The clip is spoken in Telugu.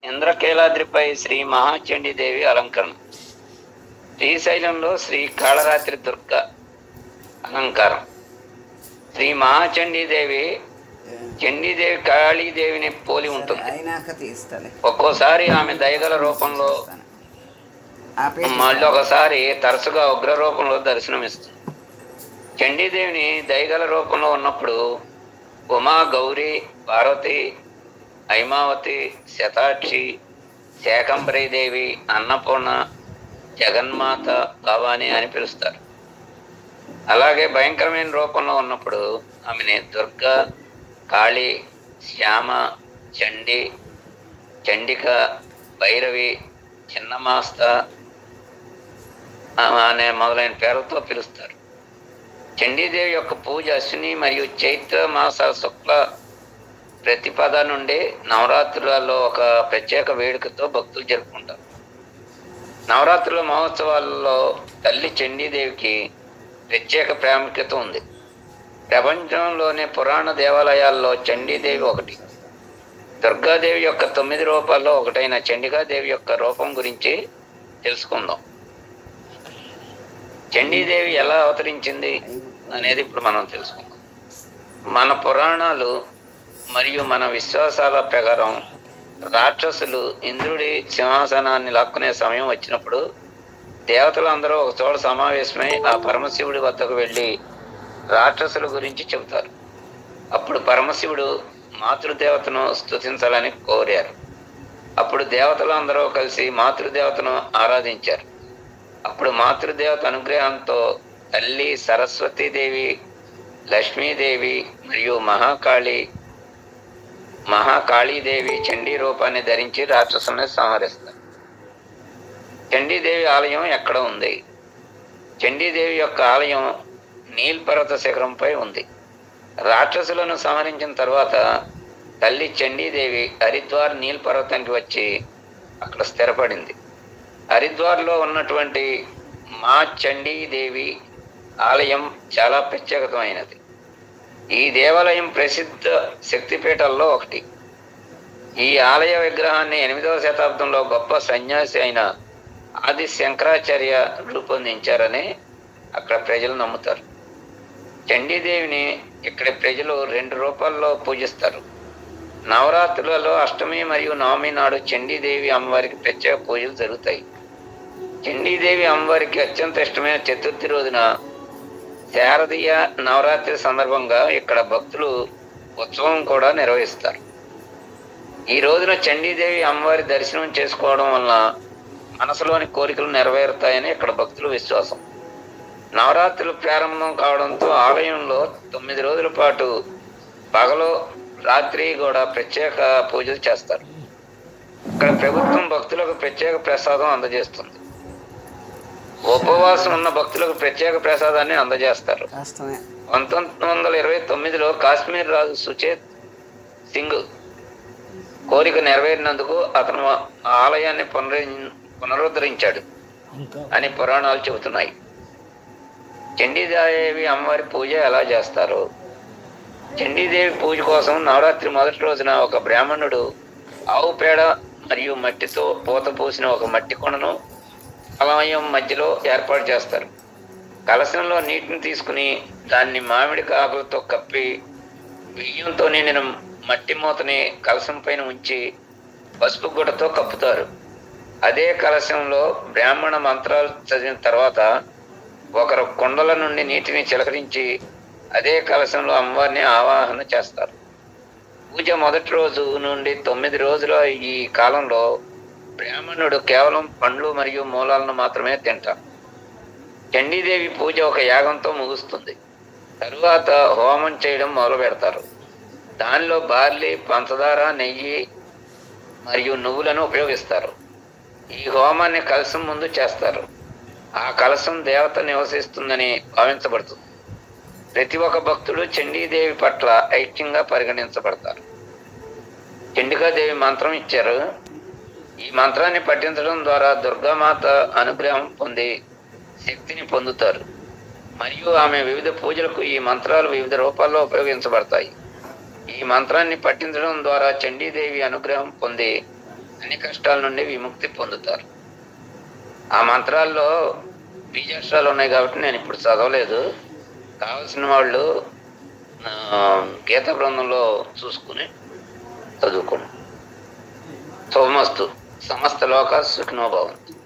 ఇంద్రకీలాద్రిపై శ్రీ మహాచండీదేవి అలంకరణ. శ్రీశైలంలో శ్రీ కాళరాత్రి దుర్గ అలంకారం. శ్రీ మహాచండీదేవి చండీదేవి కాళీదేవిని పోలి ఉంటుంది. ఒక్కోసారి ఆమె దయగల రూపంలో, మళ్ళీ ఒకసారి తరచుగా ఉగ్ర రూపంలో దర్శనమిస్తుంది. చండీదేవిని దయగల రూపంలో ఉన్నప్పుడు ఉమా, గౌరీ, పార్వతి, హైమావతి, శతాక్షి, శాకంబరీదేవి, అన్నపూర్ణ, జగన్మాత, భవాని అని పిలుస్తారు. అలాగే భయంకరమైన రూపంలో ఉన్నప్పుడు ఆమెని దుర్గా, కాళీ, శ్యామ, చండి, చండిక, భైరవి, చిన్నమాస్త అనే మొదలైన పేర్లతో పిలుస్తారు. చండీదేవి యొక్క పూజ అశ్విని మరియు చైత్ర మాస శుక్ల ప్రతిపద నుండి నవరాత్రులలో ఒక ప్రత్యేక వేడుకతో భక్తులు జరుపుకుంటారు. నవరాత్రుల మహోత్సవాలలో తల్లి చండీదేవికి ప్రత్యేక ప్రాముఖ్యత ఉంది. ప్రపంచంలోని పురాణ దేవాలయాల్లో చండీదేవి ఒకటి. దుర్గాదేవి యొక్క 9 రూపాల్లో ఒకటైన చండికాదేవి యొక్క రూపం గురించి తెలుసుకుందాం. చండీదేవి ఎలా అవతరించింది అనేది ఇప్పుడు మనం తెలుసుకుందాం. మన పురాణాలు మరియు మన విశ్వాసాల ప్రకారం రాక్షసులు ఇంద్రుడి సింహాసనాన్ని లాక్కునే సమయం వచ్చినప్పుడు దేవతలందరూ ఒక చోట సమావేశమై ఆ పరమశివుడి వద్దకు వెళ్ళి రాక్షసుల గురించి చెబుతారు. అప్పుడు పరమశివుడు మాతృదేవతను స్తుతించాలని కోరారు. అప్పుడు దేవతలందరూ కలిసి మాతృదేవతను ఆరాధించారు. అప్పుడు మాతృదేవత అనుగ్రహంతో తల్లి సరస్వతీదేవి, లక్ష్మీదేవి మరియు మహాకాళీదేవి చండీ రూపాన్ని ధరించి రాక్షసుల్ని సంహరిస్తారు. చండీదేవి ఆలయం ఎక్కడ ఉంది? చండీదేవి యొక్క ఆలయం నీల్ పర్వత శిఖరంపై ఉంది. రాక్షసులను సంహరించిన తర్వాత తల్లి చండీదేవి హరిద్వార్ నీల్ పర్వతానికి వచ్చి అక్కడ స్థిరపడింది. హరిద్వార్లో ఉన్నటువంటి మా చండీదేవి ఆలయం చాలా ప్రత్యేకమైనది. ఈ దేవాలయం ప్రసిద్ధ శక్తిపీఠాల్లో ఒకటి. ఈ ఆలయ విగ్రహాన్ని 8వ శతాబ్దంలో గొప్ప సన్యాసి అయిన ఆది శంకరాచార్య రూపొందించారని అక్కడ ప్రజలు నమ్ముతారు. చండీదేవిని ఇక్కడ ప్రజలు 2 రూపాల్లో పూజిస్తారు. నవరాత్రులలో అష్టమి మరియు నవమి నాడు చండీదేవి అమ్మవారికి ప్రత్యేక పూజలు జరుగుతాయి. చండీదేవి అమ్మవారికి అత్యంత ఇష్టమైన చతుర్థి రోజున శారదీయ నవరాత్రి సందర్భంగా ఇక్కడ భక్తులు ఉత్సవం కూడా నిర్వహిస్తారు. ఈ రోజున చండీదేవి అమ్మవారి దర్శనం చేసుకోవడం వలన మనసులోని కోరికలు నెరవేరుతాయని ఇక్కడ భక్తుల విశ్వాసం. నవరాత్రులు ప్రారంభం కావడంతో ఆలయంలో 9 రోజుల పాటు పగలు రాత్రి కూడా ప్రత్యేక పూజలు చేస్తారు. ఇక్కడ ప్రభుత్వం భక్తులకు ప్రత్యేక ప్రసాదం అందజేస్తుంది. ఉపవాసం ఉన్న భక్తులకు ప్రత్యేక ప్రసాదాన్ని అందజేస్తారు. 1929లో కాశ్మీర్ రాజు సుచేత్ సింగ్ కోరిక నెరవేరినందుకు అతను ఆలయాన్ని పునరుద్ధరించాడు అని పురాణాలు చెబుతున్నాయి. చండీదేవి అమ్మవారి పూజ ఎలా చేస్తారు? చండీదేవి పూజ కోసం నవరాత్రి మొదటి రోజున ఒక బ్రాహ్మణుడు ఆవు పేడ మరియు మట్టితో పూత పూసిన ఒక మట్టి కుండను ఆలయం మధ్యలో ఏర్పాటు చేస్తారు. కలశంలో నీటిని తీసుకుని దాన్ని మామిడి ఆకులతో కప్పి బియ్యంతో నిండిన మట్టి మూతని కలశం పైన ఉంచి పసుపు గుడ్డతో కప్పుతారు. అదే కలశంలో బ్రాహ్మణ మంత్రాలు చదివిన తర్వాత ఒకరు కుండల నుండి నీటిని చిలకరించి అదే కలశంలో అమ్మవారిని ఆవాహన చేస్తారు. పూజ మొదటి రోజు నుండి 9 రోజుల ఈ కాలంలో బ్రాహ్మణుడు కేవలం పండ్లు మరియు మూలాలను మాత్రమే తింటారు. చండీదేవి పూజ ఒక యాగంతో ముగుస్తుంది. తరువాత హోమం చేయడం మొదలు పెడతారు. దానిలో బార్లీ, పంచదార, నెయ్యి మరియు నువ్వులను ఉపయోగిస్తారు. ఈ హోమాన్ని కలశం ముందు చేస్తారు. ఆ కలశం దేవత నివసిస్తుందని భావించబడుతుంది. ప్రతి ఒక్క భక్తుడు చండీదేవి పట్ల ఐక్యంగా పరిగణించబడతారు. చండికాదేవి మంత్రం ఇచ్చారు. ఈ మంత్రాన్ని పఠించడం ద్వారా దుర్గామాత అనుగ్రహం పొంది శక్తిని పొందుతారు. మరియు ఆమె వివిధ పూజలకు ఈ మంత్రాలు వివిధ రూపాల్లో ఉపయోగించబడతాయి. ఈ మంత్రాన్ని పఠించడం ద్వారా చండీదేవి అనుగ్రహం పొంది అన్ని కష్టాల నుండి విముక్తి పొందుతారు. ఆ మంత్రాల్లో బీజాక్షరాలు ఉన్నాయి కాబట్టి నేను ఇప్పుడు చదవలేదు. కావలసిన వాళ్ళు గీత బృందంలో చూసుకుని చదువుకోండి. శుభమస్తు. సమస్త లోకా సుఖినో భవంతు.